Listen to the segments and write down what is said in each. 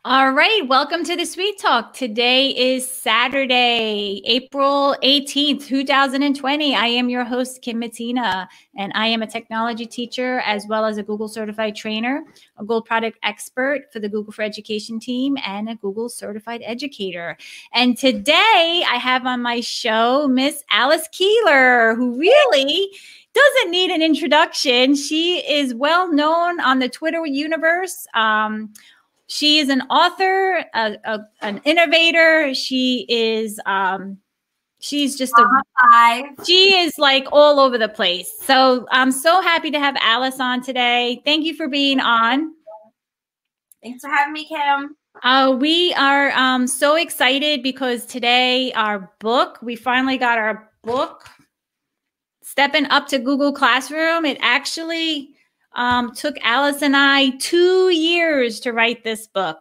All right, welcome to the Sweet Talk. Today is Saturday, April 18th, 2020. I am your host, Kim Matina, and I am a technology teacher as well as a Google certified trainer, a Gold product expert for the Google for Education team, and a Google certified educator. And today I have on my show Miss Alice Keeler, who really doesn't need an introduction. She is well known on the Twitter universe. She is an author, an innovator. She is, she's just she is like all over the place. So I'm so happy to have Alice on today. Thank you for being on. Thanks for having me, Kim. We are so excited because today we finally got our book, Stepping Up to Google Classroom. It actually took Alice and I 2 years to write this book.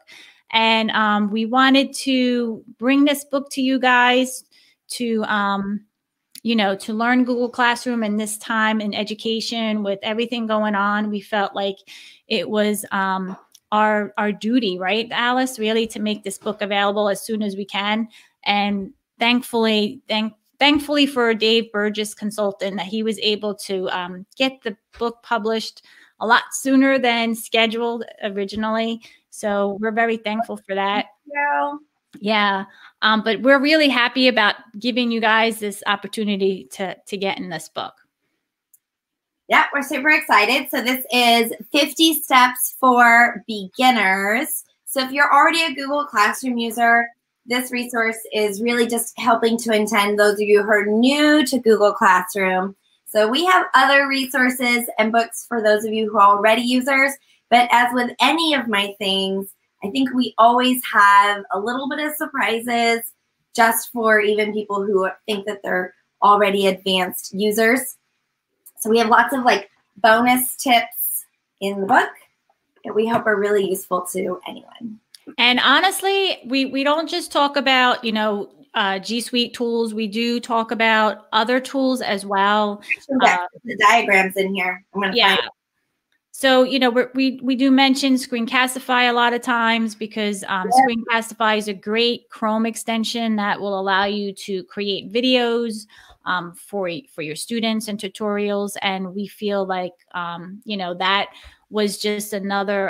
And we wanted to bring this book to you guys to, to learn Google Classroom in this time in education with everything going on. We felt like it was our duty, right, Alice, really to make this book available as soon as we can. And thankfully for Dave Burgess Consultant that he was able to get the book published a lot sooner than scheduled originally. So we're very thankful for that. Yeah. But we're really happy about giving you guys this opportunity to get in this book. Yeah, we're super excited. So this is 50 Steps for Beginners. So if you're already a Google Classroom user, this resource is really just helping to intend those of you who are new to Google Classroom. So we have other resources and books for those of you who are already users, but as with any of my things, I think we always have a little bit of surprises just for even people who think that they're already advanced users. So we have lots of like bonus tips in the book that we hope are really useful to anyone. And honestly, we don't just talk about, G Suite tools. We do talk about other tools as well. The diagrams in here. I'm gonna find it. So, we do mention Screencastify a lot of times because Screencastify is a great Chrome extension that will allow you to create videos for your students and tutorials. And we feel like, that was just another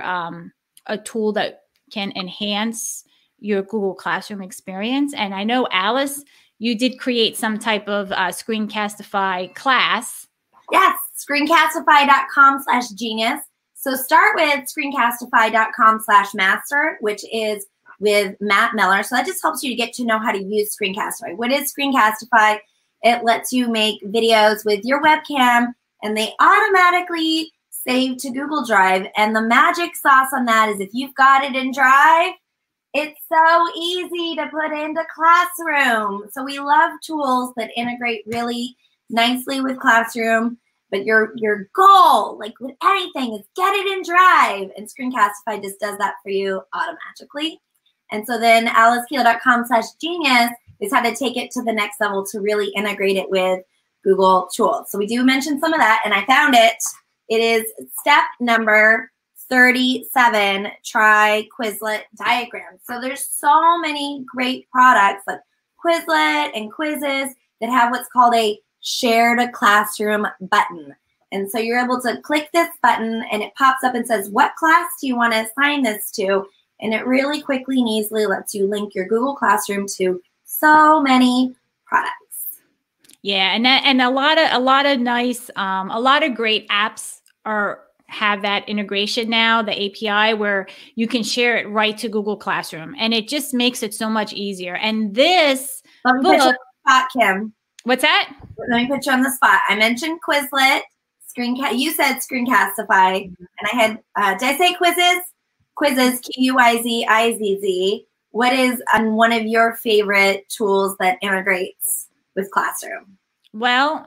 a tool that can enhance your Google Classroom experience. And I know, Alice, you did create some type of Screencastify class. Yes, screencastify.com/genius. So start with screencastify.com/master, which is with Matt Miller. So that just helps you to get to know how to use Screencastify. What is Screencastify? It lets you make videos with your webcam and they automatically save to Google Drive. And the magic sauce on that is if you've got it in Drive, it's so easy to put into Classroom. So we love tools that integrate really nicely with Classroom, but your goal, like with anything, is get it in Drive. And Screencastify just does that for you automatically. And so then alicekeeler.com/genius is how to take it to the next level to really integrate it with Google tools. So we do mention some of that, and I found it. It is step number 37, try Quizlet diagrams. So there's so many great products like Quizlet and Quizzes that have what's called a shared classroom button. And so you're able to click this button and it pops up and says, what class do you want to assign this to? And it really quickly and easily lets you link your Google Classroom to so many products. Yeah, and a lot of nice, a lot of great apps have that integration now, the API, where you can share it right to Google Classroom, and it just makes it so much easier. And this book, put you on the spot, Kim. What's that? Let me put you on the spot. I mentioned Quizlet, you said Screencastify, and I had did I say Quizzes? Quizzes, Q-U-I-Z-I-Z-Z. What is one of your favorite tools that integrates with Classroom? Well,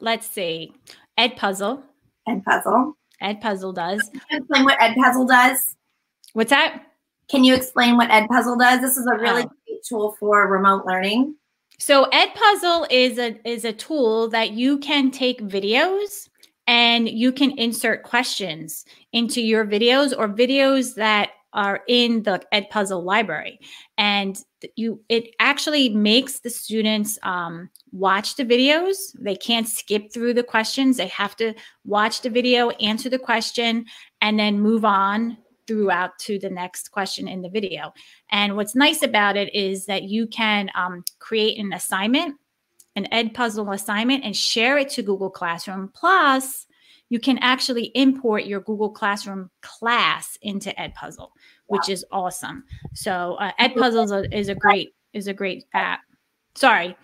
let's see. Edpuzzle. Edpuzzle. Edpuzzle does. Can you explain what Edpuzzle does? What's that? Can you explain what Edpuzzle does? This is a really great tool for remote learning. So Edpuzzle is a tool that you can take videos and you can insert questions into your videos, or videos that are in the Edpuzzle library. And it actually makes the students watch the videos. They can't skip through the questions. They have to watch the video, answer the question, and then move on throughout to the next question in the video. And what's nice about it is that you can create an assignment, an Edpuzzle assignment, and share it to Google Classroom. Plus, you can actually import your Google Classroom class into Edpuzzle, which is awesome. So Edpuzzle is a great app. Sorry.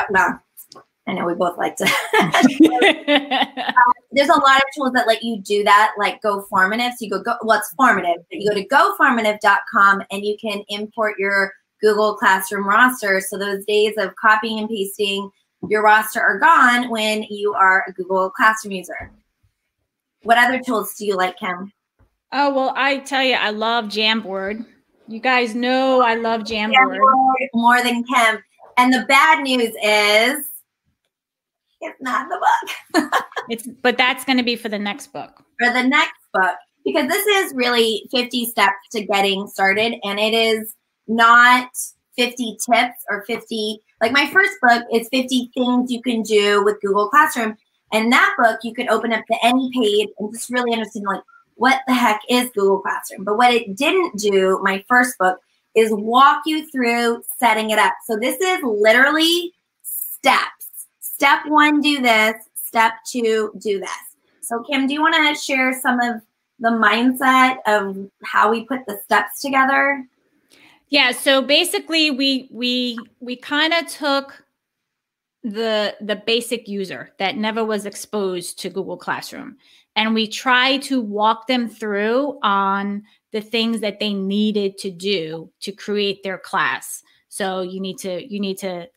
No, I know we both like to. There's a lot of tools that let you do that, like GoFormative. So you go well, it's formative, but you go to goformative.com and you can import your Google Classroom roster. So those days of copying and pasting your roster are gone when you are a Google Classroom user. What other tools do you like, Kim? Oh, well, I tell you, I love Jamboard. You guys know I love Jamboard. More than Kim. And the bad news is it's not the book. But that's going to be for the next book. For the next book, because this is really 50 steps to getting started, and it is not 50 tips or 50, like my first book is 50 things you can do with Google Classroom. And that book, you can open up to any page and just really understand, like, what the heck is Google Classroom? But what it didn't do, my first book, is walk you through setting it up. So this is literally steps. Step 1, do this. Step 2, do this. So Kim, do you want to share some of the mindset of how we put the steps together? Yeah, so basically we kind of took the basic user that never was exposed to Google Classroom, and we try to walk them through on the things that they needed to do to create their class. So you need to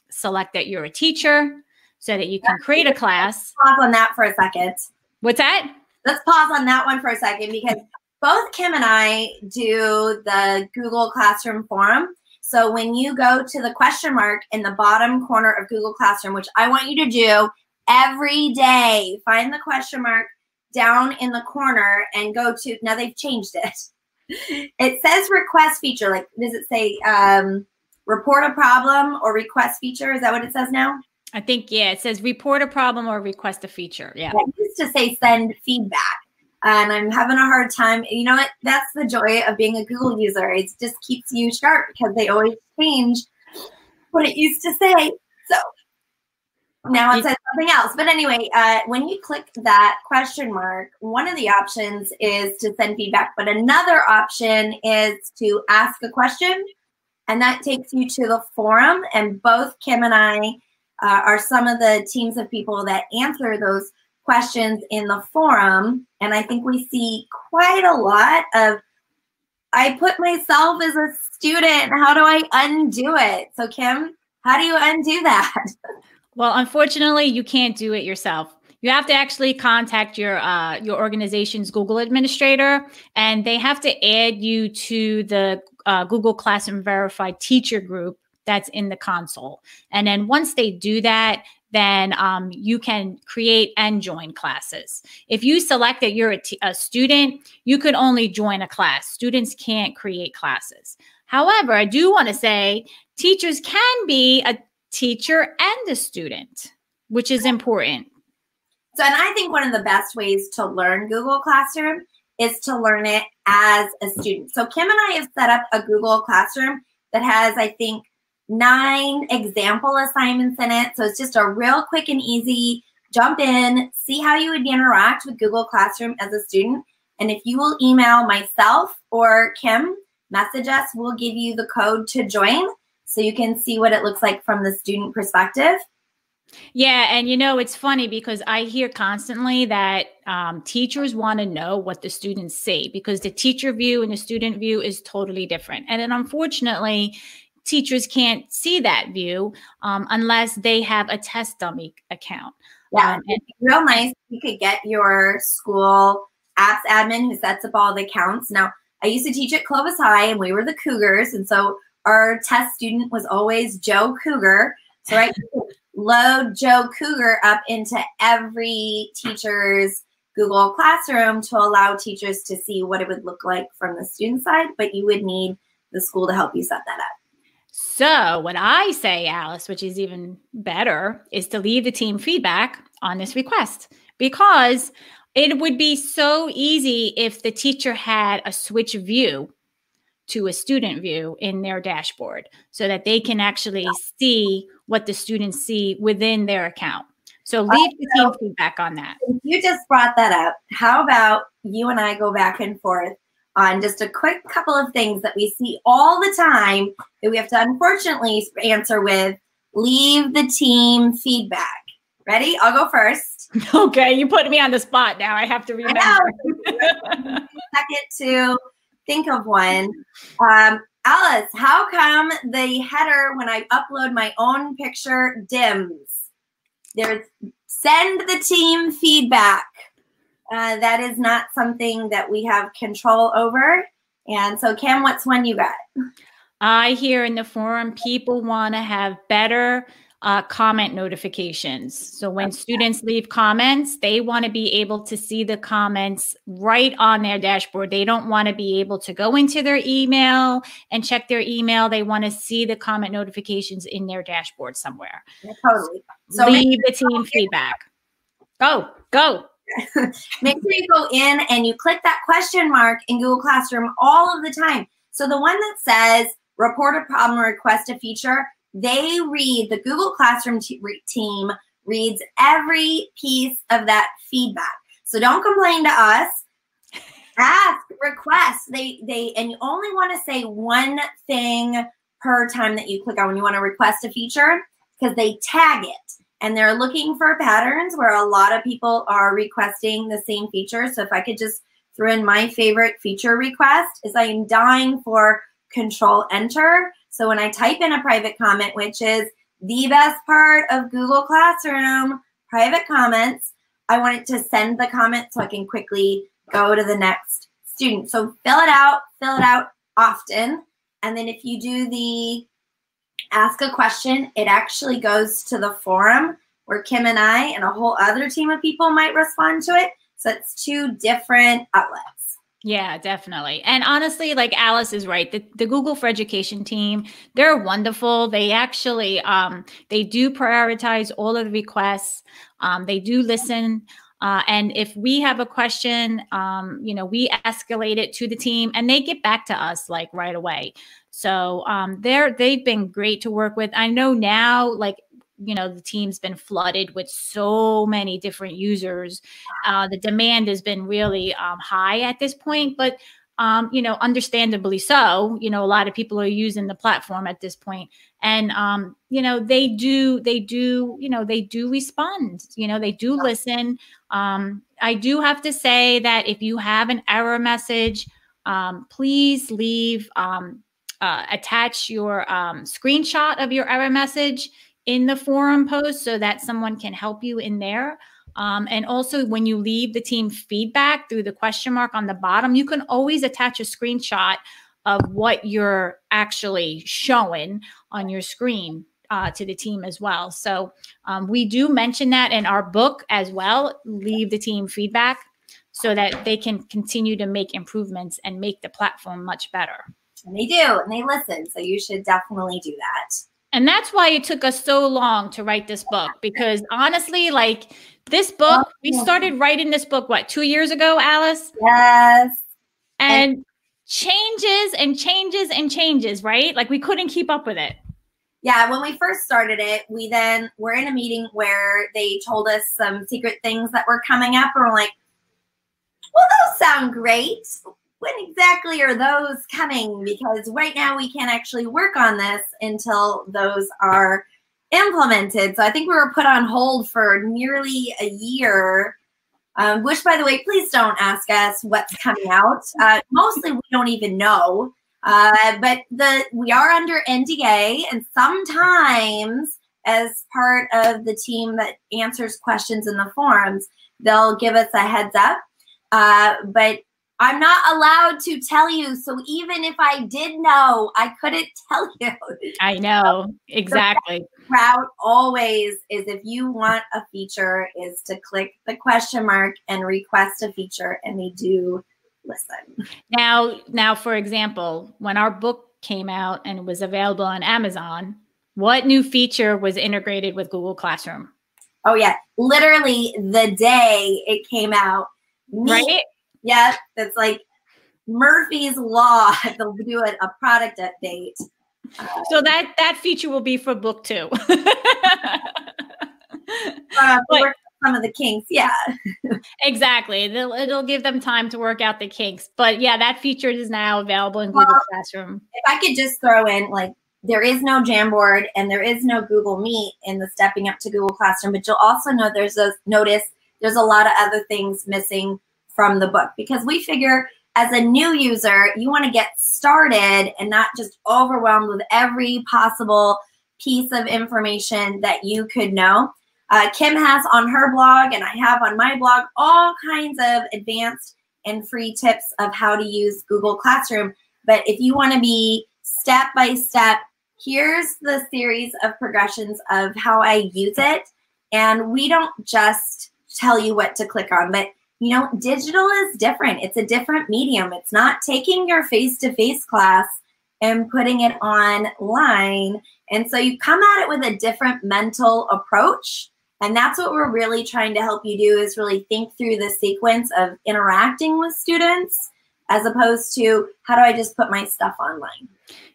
select that you're a teacher so that you can create a class. Pause on that for a second. What's that? Let's pause on that one for a second, because both Kim and I do the Google Classroom forum. So when you go to the question mark in the bottom corner of Google Classroom, which I want you to do every day, find the question mark down in the corner and go to, now they've changed it. It says request feature. Like, does it say report a problem or request feature? Is that what it says now? I think, yeah, it says report a problem or request a feature. Yeah. It used to say send feedback. And I'm having a hard time. You know what? That's the joy of being a Google user. It just keeps you sharp because they always change what it used to say. So now it says something else. But anyway, when you click that question mark, one of the options is to send feedback. But another option is to ask a question. And that takes you to the forum. And both Kim and I are some of the teams of people that answer those questions in the forum. And I think we see quite a lot of, I put myself as a student, how do I undo it? So Kim, how do you undo that? Well, unfortunately, you can't do it yourself. You have to actually contact your organization's Google administrator, and they have to add you to the Google Classroom Verified Teacher group that's in the console. And then once they do that, then you can create and join classes. If you select that you're a student, you could only join a class. Students can't create classes. However, I do want to say teachers can be a teacher and a student, which is important. So, and I think one of the best ways to learn Google Classroom is to learn it as a student. So Kim and I have set up a Google Classroom that has, I think, 9 example assignments in it. So it's just a real quick and easy jump in, see how you would interact with Google Classroom as a student. And if you will email myself or Kim, message us, we'll give you the code to join so you can see what it looks like from the student perspective. Yeah, and you know, it's funny because I hear constantly that teachers want to know what the students see because the teacher view and the student view is totally different. And then unfortunately, teachers can't see that view unless they have a test dummy account. Yeah, it's real nice. You could get your school apps admin who sets up all the accounts. Now, I used to teach at Clovis High, and we were the Cougars, and so our test student was always Joe Cougar. So right, load Joe Cougar up into every teacher's Google Classroom to allow teachers to see what it would look like from the student side, but you would need the school to help you set that up. So what I say, Alice, which is even better, is to leave the team feedback on this request, because it would be so easy if the teacher had a switch view to a student view in their dashboard so that they can actually see what the students see within their account. So leave the team feedback on that. You just brought that up. How about you and I go back and forth on just a quick couple of things that we see all the time that we have to unfortunately answer with leave the team feedback. Ready? I'll go first. Okay, you put me on the spot now. I have to remember. Second to think of one. Alice, how come the header when I upload my own picture dims? There's send the team feedback. That is not something that we have control over. And so, Kim, what's one you got? I hear in the forum people want to have better comment notifications. So when students leave comments, they want to be able to see the comments right on their dashboard. They don't want to be able to go into their email and check their email. They want to see the comment notifications in their dashboard somewhere. Yeah, totally. So leave the team feedback. Go. Make sure you go in and you click that question mark in Google Classroom all of the time. So the one that says report a problem or request a feature, they read, the Google Classroom team reads every piece of that feedback. So don't complain to us. Ask, request. And you only want to say one thing per time that you click on when you want to request a feature, because they tag it. And they're looking for patterns where a lot of people are requesting the same feature. So if I could just throw in my favorite feature request is I am dying for Control-Enter. So when I type in a private comment, which is the best part of Google Classroom, private comments, I want it to send the comment so I can quickly go to the next student. So fill it out often. And then if you do the ask a question, it actually goes to the forum where Kim and I and a whole other team of people might respond to it. So it's two different outlets. Yeah, definitely. And honestly, like Alice is right. The Google for Education team, they're wonderful. They actually, they do prioritize all of the requests. They do listen. And if we have a question, we escalate it to the team and they get back to us like right away. So they've been great to work with. I know now, the team's been flooded with so many different users. The demand has been really high at this point, but understandably so. A lot of people are using the platform at this point, and they do respond. They do listen. I do have to say that if you have an error message, please leave. Attach your screenshot of your error message in the forum post so that someone can help you in there. And also when you leave the team feedback through the question mark on the bottom, you can always attach a screenshot of what you're actually showing on your screen to the team as well. So we do mention that in our book as well, leave the team feedback so that they can continue to make improvements and make the platform much better. And they do, and they listen. So you should definitely do that. And that's why it took us so long to write this book, because honestly, this book, we started writing this book, 2 years ago, Alice? Yes. And changes and changes and changes, right? We couldn't keep up with it. Yeah, when we first started it, we then were in a meeting where they told us some secret things that were coming up. And we're like, well, those sound great. When exactly are those coming? Because right now we can't actually work on this until those are implemented. So I think we were put on hold for nearly a year, which, by the way, please don't ask us what's coming out. Mostly we don't even know. But we are under NDA, and sometimes as part of the team that answers questions in the forums, they'll give us a heads up. But I'm not allowed to tell you. So even if I did know, I couldn't tell you. I know. Exactly. route always is, if you want a feature, is to click the question mark and request a feature, and they do listen. Now, for example, when our book came out and it was available on Amazon, what new feature was integrated with Google Classroom? Oh yeah, literally the day it came out. Right? Yeah, that's like Murphy's Law. They'll do a product update. So that feature will be for book 2. Work some of the kinks, yeah. Exactly. It'll give them time to work out the kinks. But yeah, that feature is now available in Google Classroom. If I could just throw in, like, there is no Jamboard and there is no Google Meet in the Stepping Up to Google Classroom, but you'll also know there's a lot of other things missing from the book, because we figure as a new user, you want to get started and not just overwhelmed with every possible piece of information that you could know. Kim has on her blog, and I have on my blog, all kinds of advanced and free tips of how to use Google Classroom. But if you want to be step by step, here's the series of progressions of how I use it. And we don't just tell you what to click on, but you know, digital is different. It's a different medium. It's not taking your face-to-face class and putting it online. And so you come at it with a different mental approach. And that's what we're really trying to help you do, is really think through the sequence of interacting with students, as opposed to, how do I just put my stuff online?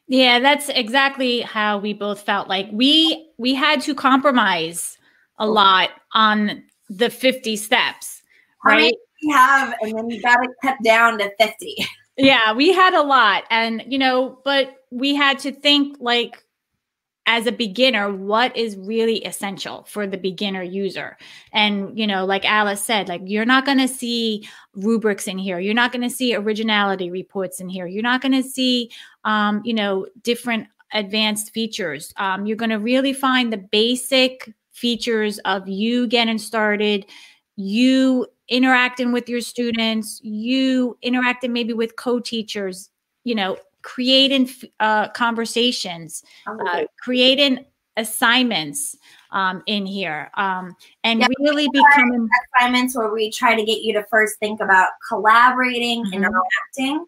Yeah, that's exactly how we both felt. Like we had to compromise a lot on the 50 steps, right? How many we have, and then you got to cut down to 50. Yeah, we had a lot. And, you know, but we had to think, like, as a beginner, what is really essential for the beginner user? And, you know, like Alice said, like, you're not going to see rubrics in here. You're not going to see originality reports in here. You're not going to see, you know, different advanced features. You're going to really find the basic features of you getting started, you interacting with your students, you interacting maybe with co-teachers, you know, creating conversations, creating assignments in here, and really becoming assignments where we try to get you to first think about collaborating, interacting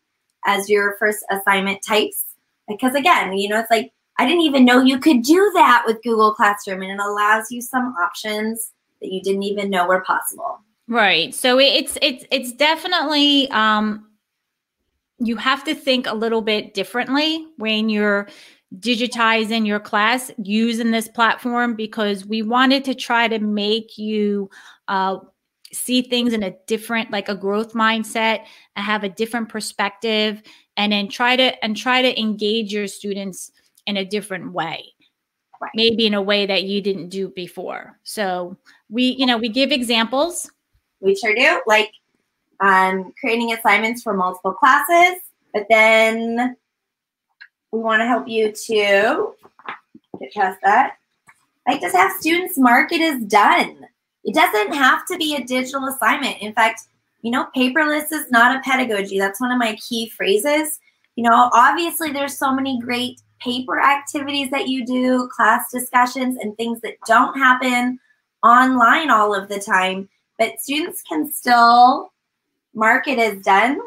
as your first assignment types. Because again, you know, it's like, I didn't even know you could do that with Google Classroom, and it allows you some options that you didn't even know were possible. Right. So it's definitely, you have to think a little bit differently when you're digitizing your class using this platform, because we wanted to try to make you see things in a different, like a growth mindset, and have a different perspective, and then try to engage your students in a different way, right? Maybe in a way that you didn't do before. So we give examples. We sure do, like creating assignments for multiple classes, but then we want to help you to get past that. Like, just have students mark it as done. It doesn't have to be a digital assignment. In fact, you know, paperless is not a pedagogy. That's one of my key phrases. You know, obviously there's so many great paper activities that you do, class discussions, and things that don't happen online all of the time, but students can still mark it as done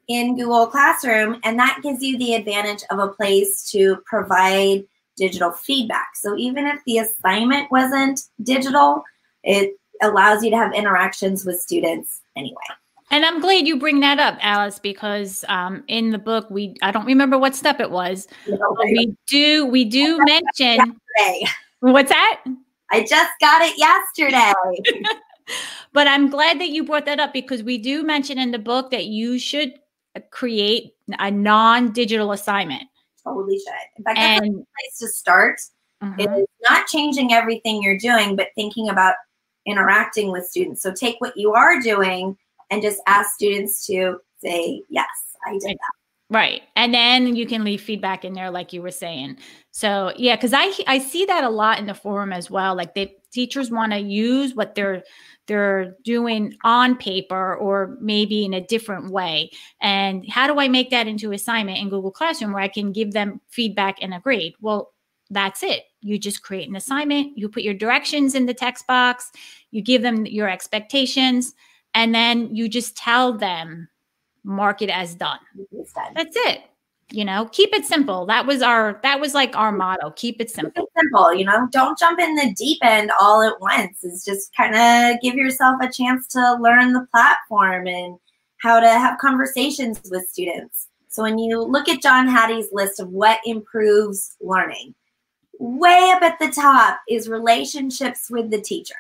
in Google Classroom, and that gives you the advantage of a place to provide digital feedback. So even if the assignment wasn't digital, it allows you to have interactions with students anyway. And I'm glad you bring that up, Alice, because in the book, I don't remember what step it was. We do mention. What's that? I just got it yesterday. But I'm glad that you brought that up, because we do mention in the book that you should create a non-digital assignment. Totally should. In fact, that's a good place to start. It's not changing everything you're doing, but thinking about interacting with students. So take what you are doing and just ask students to say, yes, I did that. Right. And then you can leave feedback in there, like you were saying. So yeah, because I see that a lot in the forum as well. Like, the teachers want to use what they're doing on paper, or maybe in a different way. And how do I make that into assignment in Google Classroom where I can give them feedback and a grade? Well, that's it. You just create an assignment, you put your directions in the text box, you give them your expectations, and then you just tell them, mark it as done. That's it. You know, keep it simple. That was like our motto. Keep it simple. Keep it simple, you know, don't jump in the deep end all at once. It's just kind of give yourself a chance to learn the platform and how to have conversations with students. So when you look at John Hattie's list of what improves learning, way up at the top is relationships with the teacher,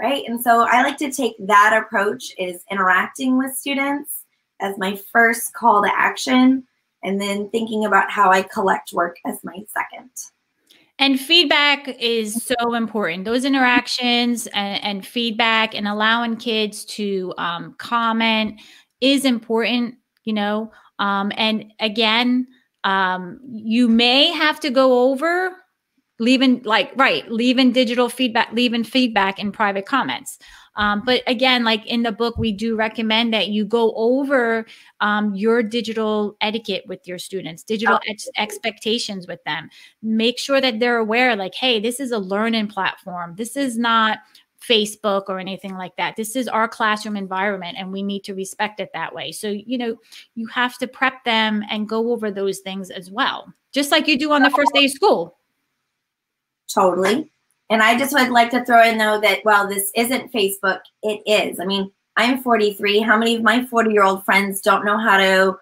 right? And so I like to take that approach, is interacting with students as my first call to action, and then thinking about how I collect work as my second. And feedback is so important. Those interactions and feedback and allowing kids to comment is important, you know. And again, you may have to go over leaving feedback in private comments. But again, like in the book, we do recommend that you go over your digital etiquette with your students, digital expectations with them. Make sure that they're aware, like, hey, this is a learning platform. This is not Facebook or anything like that. This is our classroom environment, and we need to respect it that way. So, you know, you have to prep them and go over those things as well, just like you do on the first day of school. Totally. And I just would like to throw in, though, that while this isn't Facebook, it is. I mean, I'm 43. How many of my 40-year-old friends don't know how to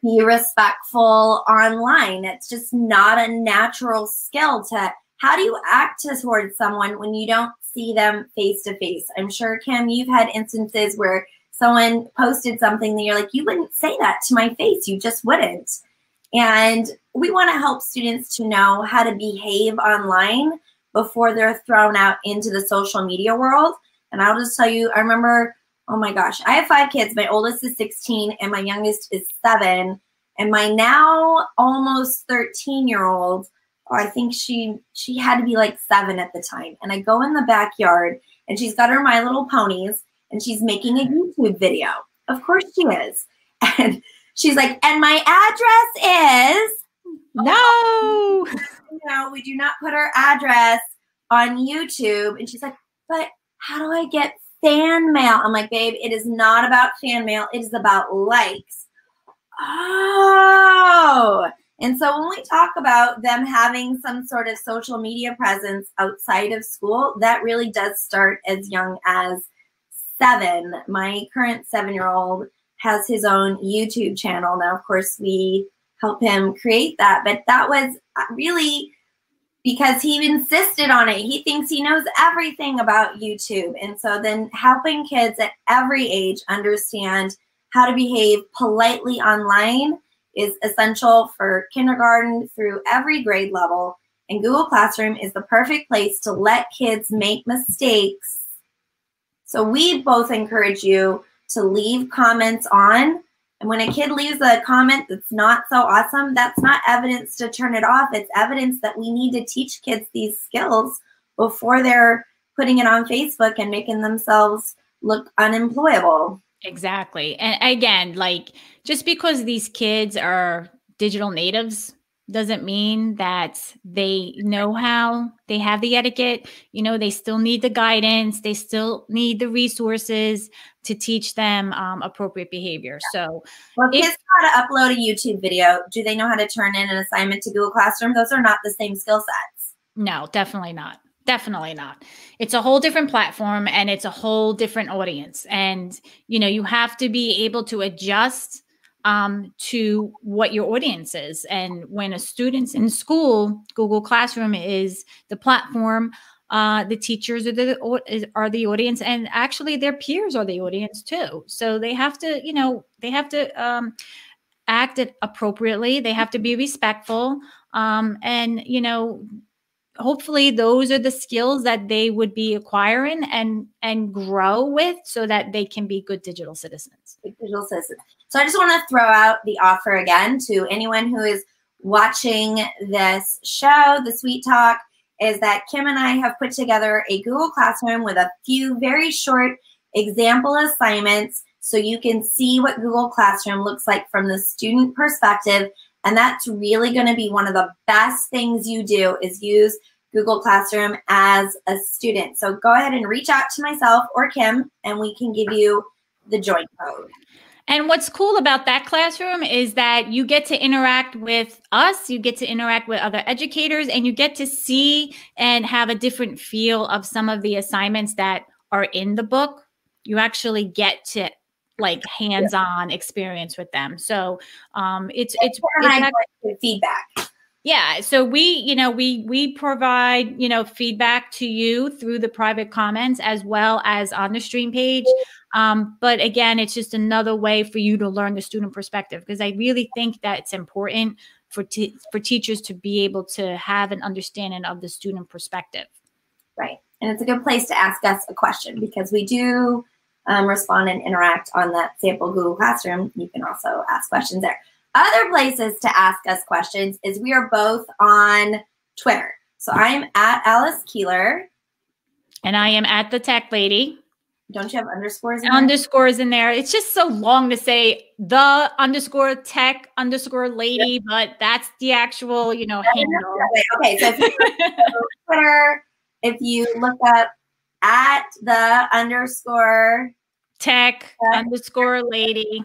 be respectful online? It's just not a natural skill to, how do you act towards someone when you don't see them face to face? I'm sure, Kim, you've had instances where someone posted something that you're like, you wouldn't say that to my face. You just wouldn't. And we want to help students to know how to behave online before they're thrown out into the social media world. And I'll just tell you, I remember, oh my gosh, I have 5 kids. My oldest is 16 and my youngest is 7. And my now almost 13-year-old, I think she had to be like 7 at the time. And I go in the backyard and she's got her My Little Ponies and she's making a YouTube video. Of course she is. And she's like, and my address is, no, no, we do not put our address on YouTube. And she's like, but how do I get fan mail? I'm like, babe, it is not about fan mail. It is about likes. Oh. And so when we talk about them having some sort of social media presence outside of school, that really does start as young as 7. My current 7-year-old has his own YouTube channel. Now, of course, we help him create that, but that was really because he insisted on it. He thinks he knows everything about YouTube. And so then helping kids at every age understand how to behave politely online is essential for kindergarten through every grade level. And Google Classroom is the perfect place to let kids make mistakes. So we both encourage you to leave comments on. And when a kid leaves a comment that's not so awesome, that's not evidence to turn it off. It's evidence that we need to teach kids these skills before they're putting it on Facebook and making themselves look unemployable. Exactly. And again, like, just because these kids are digital natives doesn't mean that they know how, they have the etiquette. You know, they still need the guidance. They still need the resources to teach them appropriate behavior. So well, kids know how to upload a YouTube video. Do they know how to turn in an assignment to Google Classroom? Those are not the same skill sets. No, definitely not. Definitely not. It's a whole different platform and it's a whole different audience. And, you know, you have to be able to adjust to what your audience is. And when a student's in school, Google Classroom is the platform. The teachers are the audience, and actually their peers are the audience too. So they have to, you know, act appropriately. They have to be respectful. And, you know, hopefully those are the skills that they would be acquiring and grow with so that they can be good digital citizens. Digital citizens. So I just want to throw out the offer again to anyone who is watching this show, The Sweet Talk, is that Kim and I have put together a Google Classroom with a few very short example assignments so you can see what Google Classroom looks like from the student perspective And that's really going to be one of the best things you do is use Google Classroom as a student. So go ahead and reach out to myself or Kim, and we can give you the join code. And what's cool about that classroom is that you get to interact with us, you get to interact with other educators, and you get to see and have a different feel of some of the assignments that are in the book. You actually get to like hands-on experience with them. So it's feedback. Yeah. So we provide, feedback to you through the private comments as well as on the stream page. But again, it's just another way for you to learn the student perspective, because I really think that it's important for teachers to be able to have an understanding of the student perspective. Right. And it's a good place to ask us a question, because we do respond and interact on that sample Google Classroom. You can also ask questions there. Other places to ask us questions is we are both on Twitter. So I'm at Alice Keeler. And I am at the Tech Lady. Don't you have underscores in there? Underscores in there. It's just so long to say the underscore tech underscore lady, but that's the actual, handle. Okay, so if you go to Twitter, if you look up at the underscore tech underscore lady,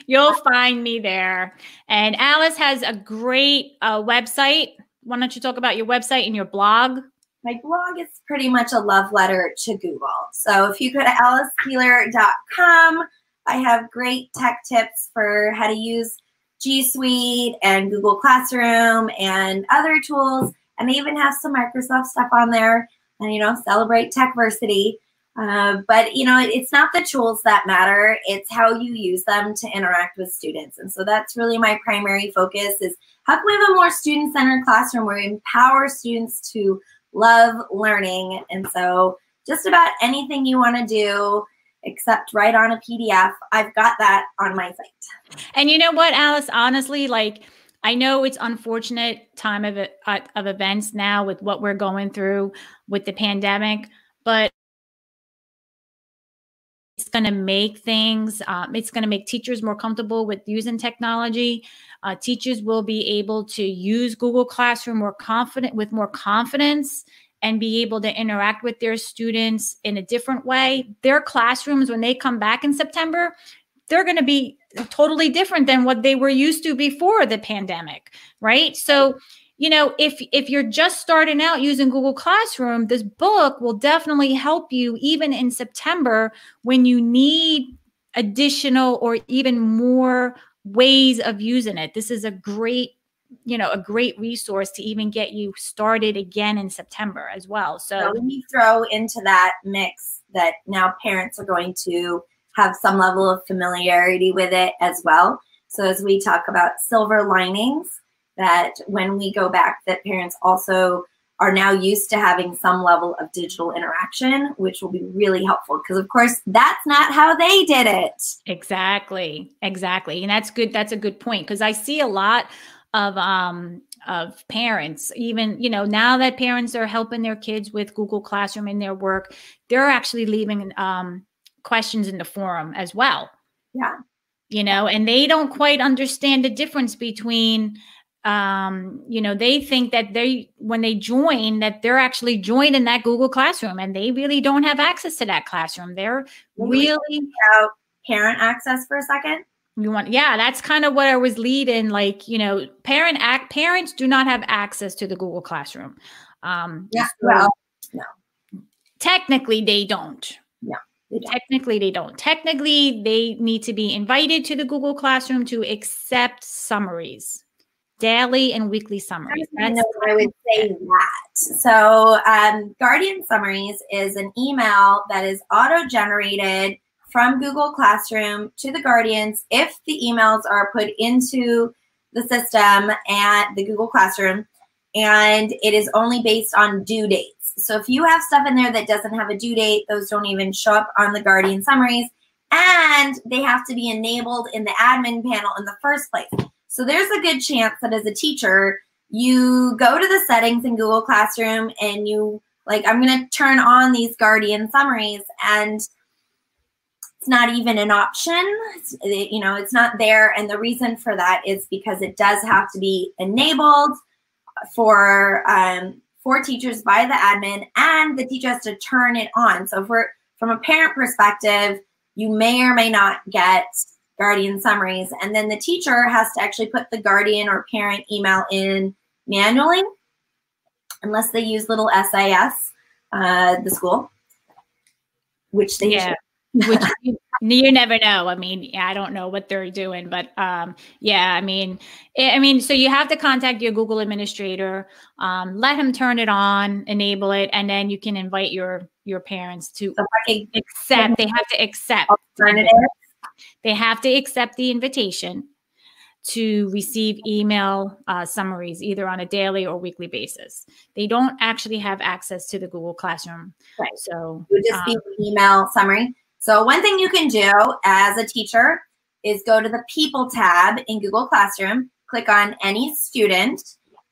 you'll find me there. And Alice has a great website. Why don't you talk about your website and your blog? My blog is pretty much a love letter to Google. So if you go to alicekeeler.com, I have great tech tips for how to use G Suite and Google Classroom and other tools. And I even have some Microsoft stuff on there, and, celebrate Techversity. But, it's not the tools that matter. It's how you use them to interact with students. And so that's really my primary focus is how can we have a more student-centered classroom where we empower students to love learning. And so just about anything you want to do except write on a PDF, I've got that on my site. And you know what, Alice, honestly, I know it's unfortunate time of events now with what we're going through with the pandemic, but it's going to make things, it's going to make teachers more comfortable with using technology. Teachers will be able to use Google Classroom with more confidence and be able to interact with their students in a different way. Their classrooms, when they come back in September, they're going to be totally different than what they were used to before the pandemic, right? So, if you're just starting out using Google Classroom, this book will definitely help you even in September when you need additional or even more ways of using it. This is a great resource to even get you started again in September as well. So we throw into that mix that now parents are going to have some level of familiarity with it as well. So as we talk about silver linings, that when we go back, that parents also are now used to having some level of digital interaction, which will be really helpful because, of course, that's not how they did it. Exactly. And that's good. That's a good point, because I see a lot of parents, even, now that parents are helping their kids with Google Classroom in their work, they're actually leaving questions in the forum as well. Yeah. And they don't quite understand the difference between they think that when they join, that they're actually joining that Google Classroom, and they really don't have access to that classroom. They're really about parent access for a second. That's kind of what I was leading. Parents do not have access to the Google Classroom. No. Technically, they don't. Yeah. Technically, they don't. Technically, they need to be invited to the Google Classroom to accept summaries. Daily and weekly summaries. I would say that. So Guardian Summaries is an email that is auto-generated from Google Classroom to the Guardians if the emails are put into the system and the Google Classroom, and it is only based on due dates. So if you have stuff in there that doesn't have a due date, those don't even show up on the Guardian Summaries, and they have to be enabled in the admin panel in the first place. So there's a good chance that as a teacher, you go to the settings in Google Classroom and I'm going to turn on these Guardian Summaries, and it's not even an option. It's not there. And the reason for that is because it does have to be enabled for teachers by the admin, and the teacher has to turn it on. So from a parent perspective, you may or may not get guardian summaries, and then the teacher has to actually put the guardian or parent email in manually, unless they use little SIS, the school, which they should. Which you never know. I mean, I don't know what they're doing, but yeah, I mean, so you have to contact your Google administrator, let him turn it on, enable it, and then you can invite your parents to accept. They have to accept. They have to accept the invitation to receive email summaries, either on a daily or weekly basis. They don't actually have access to the Google Classroom. Right. So it would just be an email summary. So one thing you can do as a teacher is go to the People tab in Google Classroom, click on any student,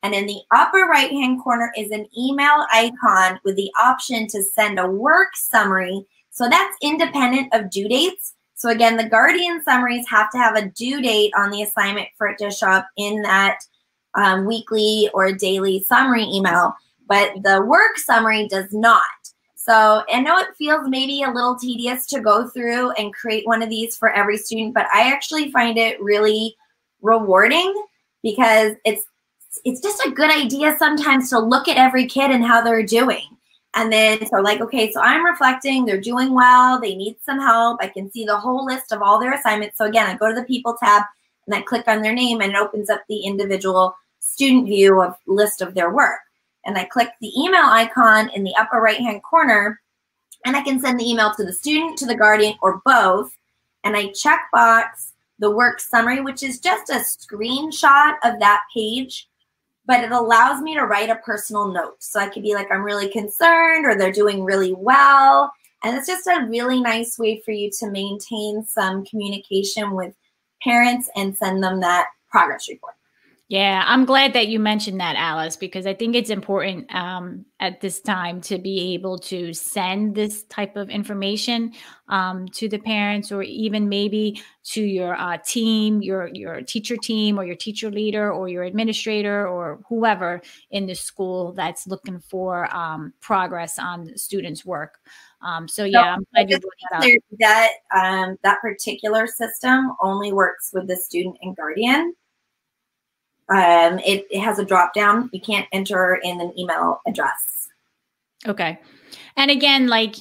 and in the upper right-hand corner is an email icon with the option to send a work summary. So that's independent of due dates. So again, the guardian summaries have to have a due date on the assignment for it to show up in that weekly or daily summary email, but the work summary does not. So I know it feels maybe a little tedious to go through and create one of these for every student, but I actually find it really rewarding because it's just a good idea sometimes to look at every kid and how they're doing. And then, so like, okay, so I'm reflecting, they're doing well, they need some help. I can see the whole list of all their assignments. So again, I go to the People tab and I click on their name and it opens up the individual student view of list of their work. And I click the email icon in the upper right-hand corner, and I can send the email to the student, to the guardian, or both. And I checkbox the work summary, which is just a screenshot of that page, but it allows me to write a personal note. So I could be like, I'm really concerned, or they're doing really well. And it's just a really nice way for you to maintain some communication with parents and send them that progress report. Yeah, I'm glad that you mentioned that, Alice, because I think it's important at this time to be able to send this type of information to the parents, or even maybe to your team, your teacher team, or your teacher leader, or your administrator, or whoever in the school that's looking for progress on the students' work. So yeah, I'm glad you brought that up. That particular system only works with the student and guardian. It has a drop down. You can't enter in an email address. Okay. And again, like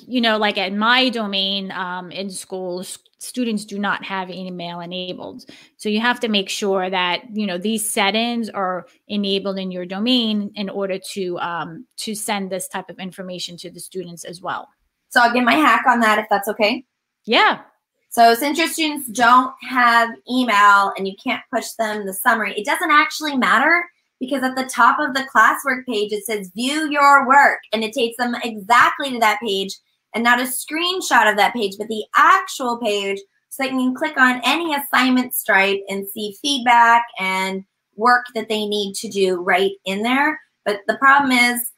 at my domain in schools, students do not have email enabled. So you have to make sure that, these settings are enabled in your domain in order to send this type of information to the students as well. So I'll give my hack on that if that's okay. Yeah. So since your students don't have email and you can't push them the summary, it doesn't actually matter, because at the top of the classwork page, it says view your work, and it takes them exactly to that page, and not a screenshot of that page, but the actual page, so they can click on any assignment stripe and see feedback and work that they need to do right in there. But the problem is,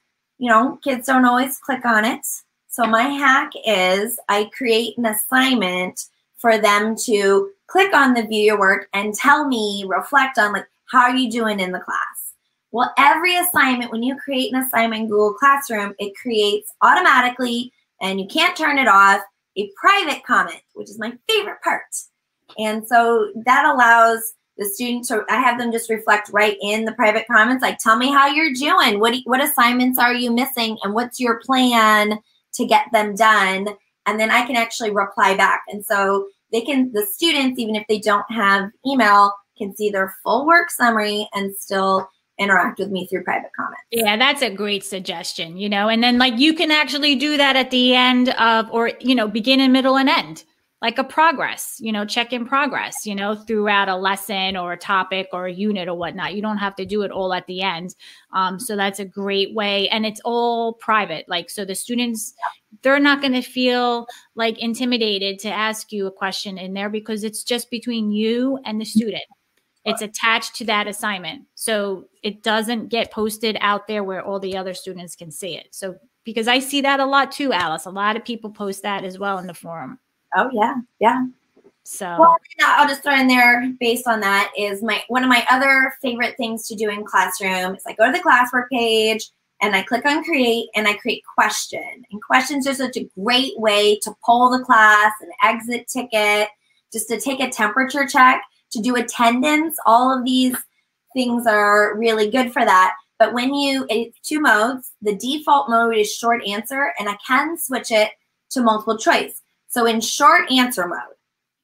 kids don't always click on it. So my hack is I create an assignment for them to click on the view your work and tell me, reflect on, like, how are you doing in the class? Well, every assignment, when you create an assignment in Google Classroom, it creates automatically, and you can't turn it off, a private comment, which is my favorite part. And so that allows the student to, I have them just reflect right in the private comments, like, tell me how you're doing. What assignments are you missing? And what's your plan to get them done? And then I can actually reply back. And so the students, even if they don't have email, can see their full work summary and still interact with me through private comments. Yeah, that's a great suggestion, and then you can actually do that at the end of, or, beginning, middle, and end, like a progress, check in progress, throughout a lesson or a topic or a unit or whatnot. You don't have to do it all at the end. So that's a great way. And it's all private. So the students, they're not going to feel intimidated to ask you a question in there, because it's just between you and the student. It's attached to that assignment. So it doesn't get posted out there where all the other students can see it. So, because I see that a lot too, Alice, a lot of people post that as well in the forum. Oh yeah, yeah. So well, I'll just throw in there based on that is one of my other favorite things to do in classroom is I go to the classwork page and I click on create and I create question. And questions are such a great way to poll the class, an exit ticket, just to take a temperature check, to do attendance. All of these things are really good for that. But when it's two modes, the default mode is short answer, and I can switch it to multiple choice. So in short answer mode,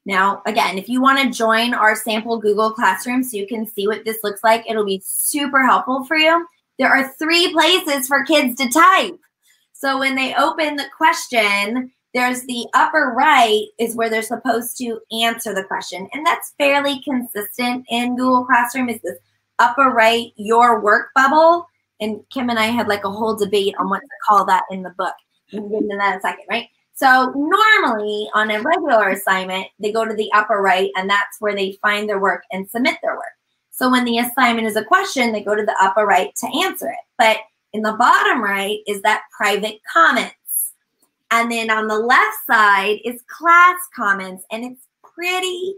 now, again, if you want to join our sample Google Classroom so you can see what this looks like, it'll be super helpful for you. There are 3 places for kids to type. So when they open the question, there's the upper right is where they're supposed to answer the question. And that's fairly consistent in Google Classroom is this upper right, your work bubble. And Kim and I had like a whole debate on what to call that in the book. We'll get into that in a second, right? So normally on a regular assignment, they go to the upper right and that's where they find their work and submit their work. So when the assignment is a question, they go to the upper right to answer it. But in the bottom right is that private comments. And then on the left side is class comments. And it's pretty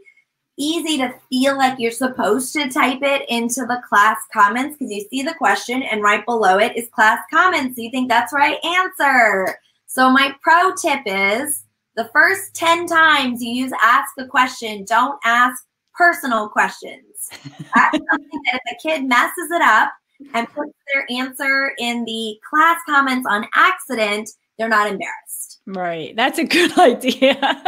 easy to feel like you're supposed to type it into the class comments because you see the question and right below it is class comments. So you think that's the right answer. So my pro tip is the first 10 times you use ask a question, don't ask personal questions. That's something that if a kid messes it up and puts their answer in the class comments on accident, they're not embarrassed. Right. That's a good idea.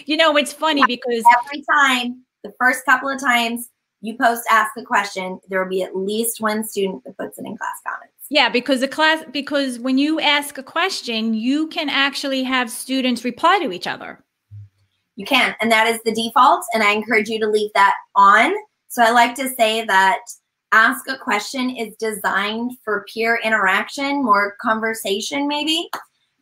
You know, it's funny because every time, the first couple of times you post ask a question, there will be at least one student that puts it in class comments. Yeah, because when you ask a question, you can actually have students reply to each other. You can, and that is the default, and I encourage you to leave that on. So I like to say that ask a question is designed for peer interaction, more conversation maybe,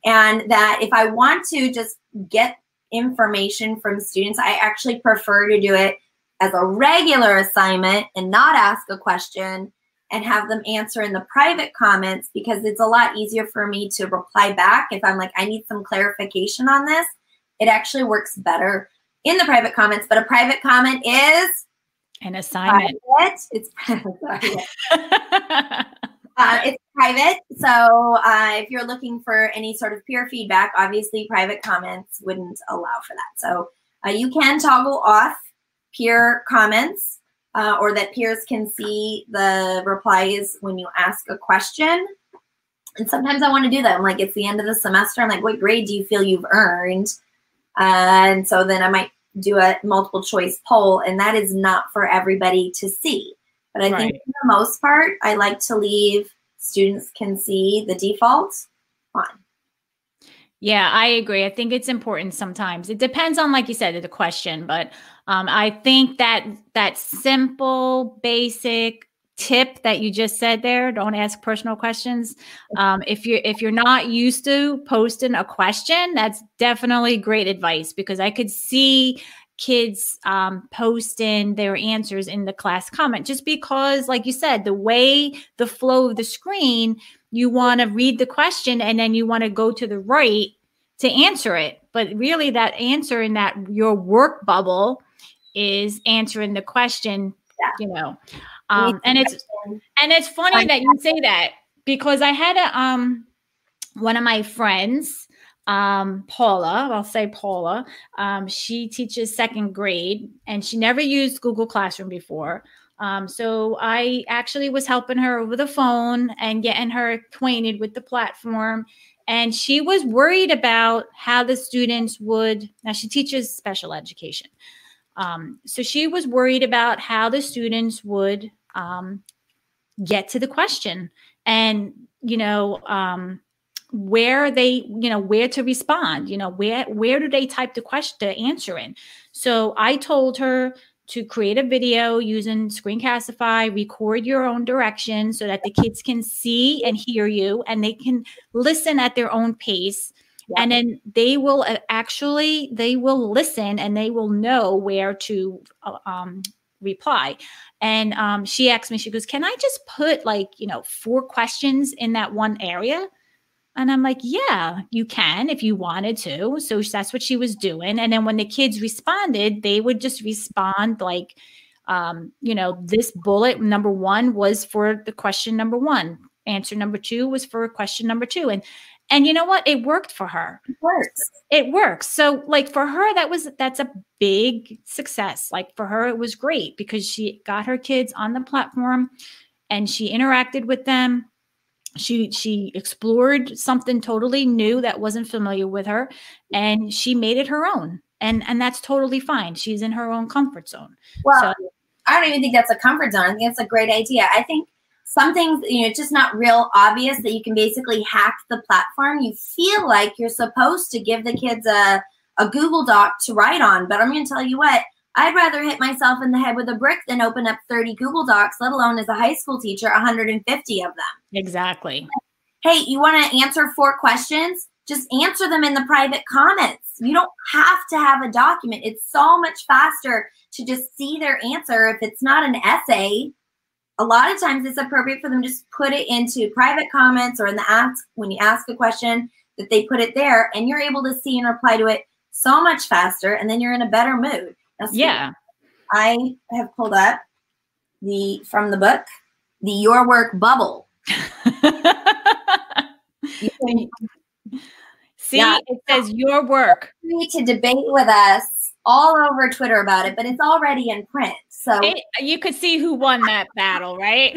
and that if I want to just get information from students, I actually prefer to do it as a regular assignment and not ask a question and have them answer in the private comments because it's a lot easier for me to reply back if I'm like, I need some clarification on this. It actually works better in the private comments, but a private comment is an assignment. Private. It's it's private. So if you're looking for any sort of peer feedback, obviously private comments wouldn't allow for that. So you can toggle off peer comments or that peers can see the replies when you ask a question. And sometimes I want to do that. I'm like, it's the end of the semester. I'm like, what grade do you feel you've earned? And so then I might do a multiple choice poll, and that is not for everybody to see. But I think for the most part, I like to leave students can see the default on. Yeah, I agree. I think it's important sometimes. It depends on, like you said, the question, but I think that simple, basic tip that you just said there, don't ask personal questions. If you're not used to posting a question, that's definitely great advice because I could see kids posting their answers in the class comment just because, like you said, the flow of the screen, you want to read the question and then you want to go to the right to answer it. But really that answer in that your work bubble is answering the question, you know. And it's funny that you say that because I had one of my friends, Paula, I'll say Paula, she teaches 2nd grade and she never used Google Classroom before. So I actually was helping her over the phone and getting her acquainted with the platform. And she was worried about how the students would, now she teaches special education. So she was worried about how the students would get to the question and, you know, where to respond, you know, where do they type the question to answer in? So I told her to create a video using Screencastify, record your own direction so that the kids can see and hear you and they can listen at their own pace. Yep. And then they will listen and they will know where to reply. And she asked me, she goes, can I just put 4 questions in that one area? And I'm like, yeah, you can if you wanted to. So that's what she was doing. And then when the kids responded, they would just respond like, this bullet number 1 was for the question number 1. Answer number 2 was for question number 2. And you know what? It worked for her. It works. It works. So like for her, that's a big success. Like for her, it was great because she got her kids on the platform and she interacted with them. She explored something totally new that wasn't familiar with her, and she made it her own. And that's totally fine. She's in her own comfort zone. Well, so, I don't even think that's a comfort zone. I think it's a great idea. I think some things, it's just not real obvious that you can basically hack the platform. You feel like you're supposed to give the kids a Google Doc to write on, but I'm going to tell you what, I'd rather hit myself in the head with a brick than open up 30 Google Docs, let alone as a high school teacher, 150 of them. Exactly. Hey, you want to answer 4 questions? Just answer them in the private comments. You don't have to have a document. It's so much faster to just see their answer. If it's not an essay, a lot of times it's appropriate for them to just put it into private comments or in the ask, when you ask a question, that they put it there and you're able to see and reply to it so much faster, and then you're in a better mood. Yeah. I have pulled up from the book, the Your Work Bubble. See, it says your work. You need to debate with us all over Twitter about it, but it's already in print. So you could see who won that battle, right?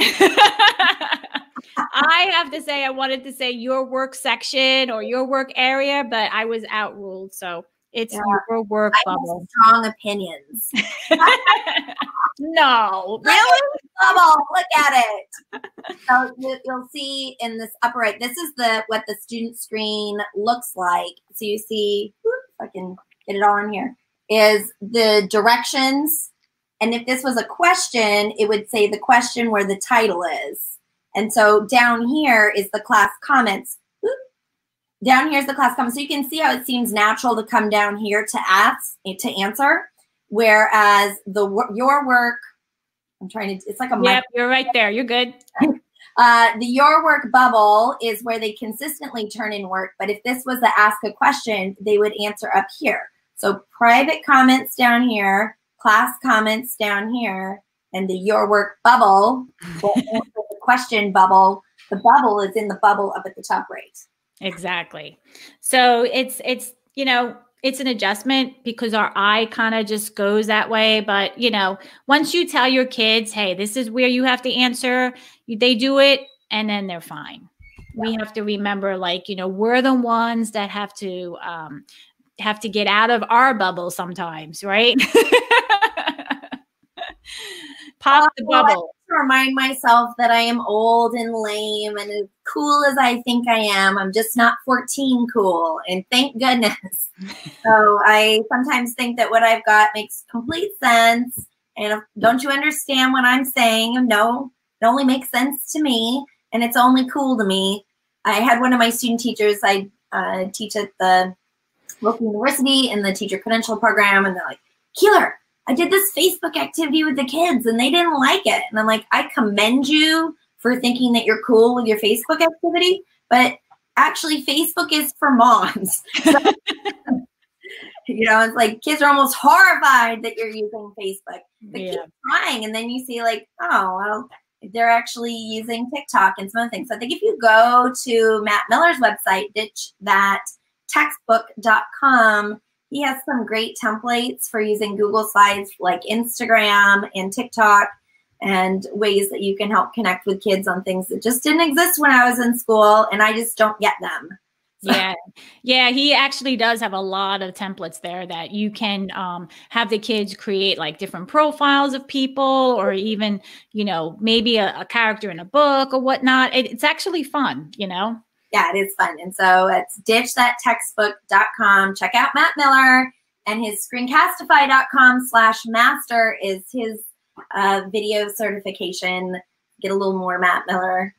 I have to say, I wanted to say your work section or your work area, but I was outruled. So it's your work bubble. Have strong opinions. No, really? Bubble, look at it. So you'll see in this upper right, this is what the student screen looks like. So you see, if I can get it all in here, is the directions. And if this was a question, it would say the question where the title is. And so down here is the class comments. Down here is the class comments. So you can see how it seems natural to come down here to answer. Whereas your work, it's like a Yep, you're right there. You're good. The your work bubble is where they consistently turn in work. But if this was the ask a question, they would answer up here. So private comments down here, class comments down here, and the your work bubble, the question bubble. The bubble is in the bubble up at the top right. Exactly. So it's it's an adjustment because our eye kind of just goes that way. But, once you tell your kids, hey, this is where you have to answer, they do it and then they're fine. Yeah. We have to remember, we're the ones that have to get out of our bubble sometimes, right? Pop the bubble. I remind myself that I am old and lame and as cool as I think I am. I'm just not 14 cool, and thank goodness. So I sometimes think that what I've got makes complete sense. And don't you understand what I'm saying? No, it only makes sense to me, and it's only cool to me. I had one of my student teachers, I teach at the local university in the teacher credential program, and they're like, Keeler, I did this Facebook activity with the kids and they didn't like it. And I'm like, I commend you for thinking that you're cool with your Facebook activity, but actually Facebook is for moms. So, it's like kids are almost horrified that you're using Facebook. But keep trying. And then you see oh, well, they're actually using TikTok and some other things. So I think if you go to Matt Miller's website, ditchthattextbook.com, he has some great templates for using Google Slides like Instagram and TikTok and ways that you can help connect with kids on things that just didn't exist when I was in school and I just don't get them. So. Yeah, he actually does have a lot of templates there that you can have the kids create different profiles of people or even, maybe a character in a book or whatnot. It's actually fun, Yeah, it is fun. And so it's ditchthattextbook.com. Check out Matt Miller, and his screencastify.com/master is his video certification. Get a little more Matt Miller.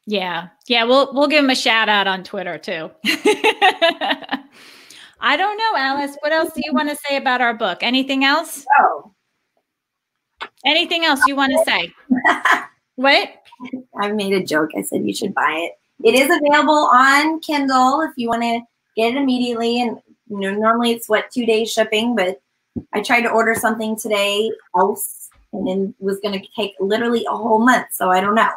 Yeah. We'll give him a shout out on Twitter too. I don't know, Alice. What else do you want to say about our book? Anything else? No. Anything else you want to say? What? I made a joke. I said you should buy it. It is available on Kindle if you want to get it immediately. And normally it's 2 days shipping, but I tried to order something today else, and then was going to take literally a whole month. So I don't know.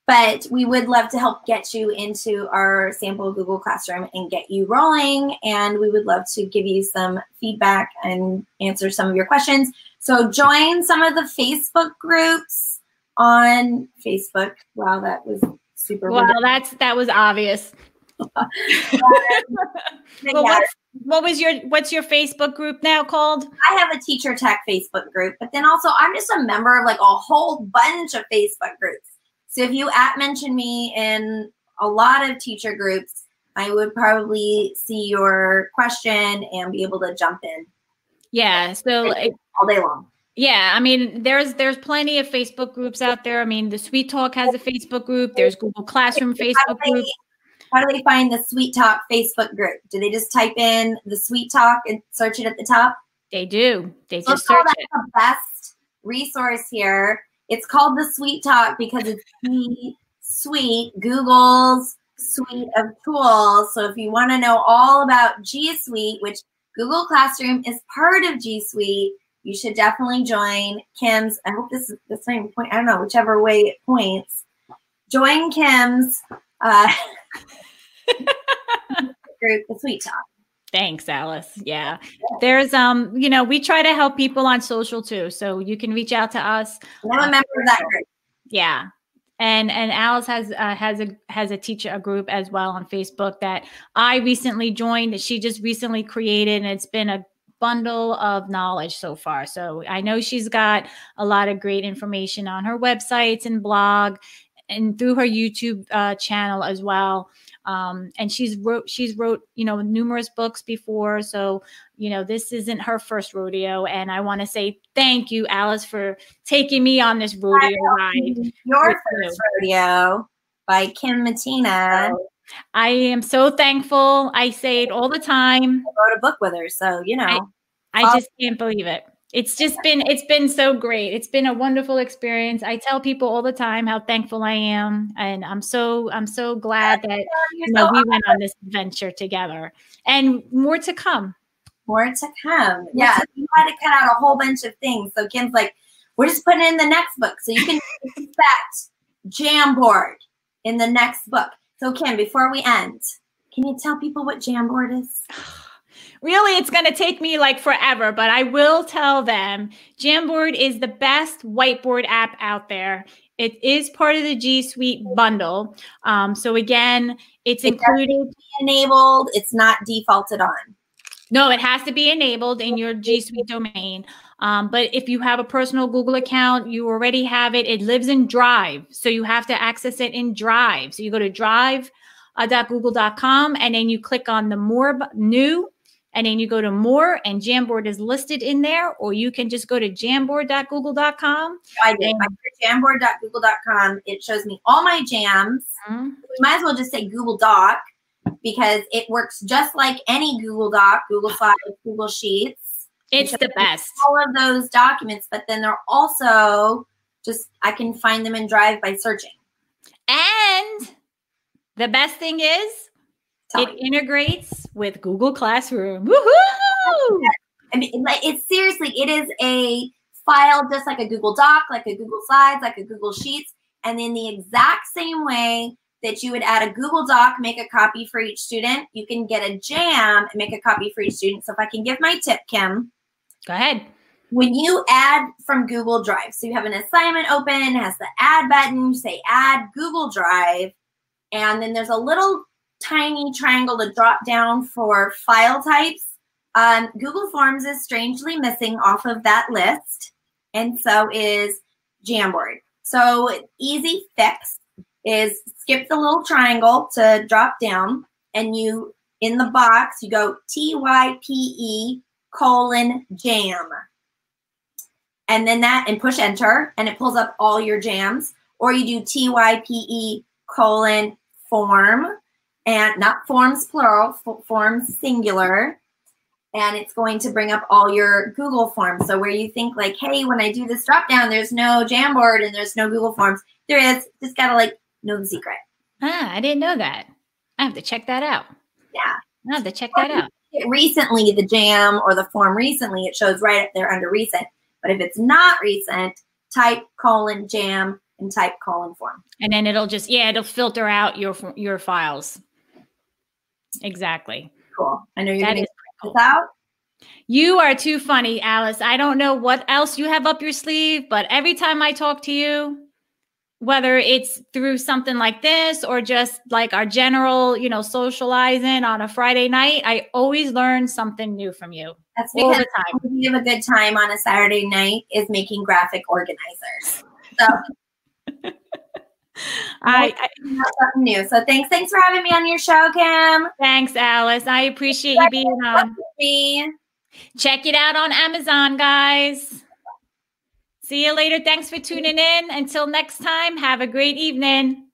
But we would love to help get you into our sample Google Classroom and get you rolling. And we would love to give you some feedback and answer some of your questions. So join some of the Facebook groups on Facebook. Wow, that was super. Well, that was obvious. Well, yeah. What's your Facebook group now called? I have a Teacher Tech Facebook group, but then also I'm just a member of like a whole bunch of Facebook groups. So if you mention me in a lot of teacher groups, I would probably see your question and be able to jump in. Yeah, so all day long. Yeah, I mean, there's plenty of Facebook groups out there. I mean, the Sweet Talk has a Facebook group. There's Google Classroom Facebook group. How do they find the Sweet Talk Facebook group? Do they just type in the Sweet Talk and search it at the top? They do. They just search it. The best resource here. It's called the Sweet Talk because it's the suite, Google's suite of tools. So if you want to know all about G Suite, which Google Classroom is part of G Suite, you should definitely join Kim's. I hope this is the same point. I don't know, whichever way it points. Join Kim's group, the Sweet Talk. Thanks, Alice. Yeah. There's, we try to help people on social too. So you can reach out to us. I'm a member of that group. Yeah. And Alice has a group as well on Facebook that I recently joined, that she just recently created, and it's been a bundle of knowledge so far. So I know she's got a lot of great information on her websites and blog and through her YouTube channel as well. And she's wrote, numerous books before. So, this isn't her first rodeo. And I want to say thank you, Alice, for taking me on this rodeo ride. Your first rodeo by Kim Mattina. So, I am so thankful. I say it all the time. I wrote a book with her. So, I just can't believe it. It's been so great. It's been a wonderful experience. I tell people all the time how thankful I am. And I'm so glad that we went on this adventure together, and more to come. More to come. Yeah. You had to cut out a whole bunch of things. So Kim's like, we're just putting it in the next book. So you can expect Jamboard in the next book. So Kim, before we end, can you tell people what Jamboard is? Really, it's going to take me like forever, but I will tell them Jamboard is the best whiteboard app out there. It is part of the G Suite bundle. So again, it's included. Enabled. It's not defaulted on. No, it has to be enabled in your G Suite domain. But if you have a personal Google account, you already have it. It lives in Drive. So you have to access it in Drive. So you go to drive.google.com and then you click on the More New. And then you go to More, and Jamboard is listed in there, or you can just go to jamboard.google.com. I did. I put jamboard.google.com. It shows me all my jams. Mm-hmm. We might as well just say Google Doc, because it works just like any Google Doc, Google Slides, Google Sheets. It's the best. All of those documents, but then they're also I can find them in Drive by searching. And the best thing is, it integrates with Google Classroom. Woohoo! I mean, it is a file just like a Google Doc, like a Google Slides, like a Google Sheets. And in the exact same way that you would add a Google Doc, make a copy for each student, you can get a Jam and make a copy for each student. So if I can give my tip, Kim. Go ahead. When you add from Google Drive, so you have an assignment open, it has the add button, you say add Google Drive, and then there's a little tiny triangle to drop down for file types. Google Forms is strangely missing off of that list, and so is Jamboard. So easy fix is skip the little triangle to drop down, and you, in the box, you go TYPE:jam. And then and push enter, and it pulls up all your jams. Or you do TYPE:form, and not forms plural, forms singular, and it's going to bring up all your Google Forms. So where you think like, hey, when I do this drop down, there's no Jamboard and there's no Google Forms. There is. Just gotta like know the secret. Ah, I didn't know that. I have to check that out. Yeah. I have to check that out. Recently, the jam or the form recently, it shows right up there under recent. But if it's not recent, type :jam and type :form. And then it'll just, it'll filter out your files. Exactly. Cool. I know you're going to get this out. You are too funny, Alice. I don't know what else you have up your sleeve, but every time I talk to you, whether it's through something like this or just like our general, socializing on a Friday night, I always learn something new from you. That's because all the time. We have a good time on a Saturday night is making graphic organizers. So I something new. So thanks for having me on your show, Kim. Thanks, Alice. I appreciate you being on. Me. Check it out on Amazon, guys. See you later. Thanks for tuning in. Until next time, have a great evening.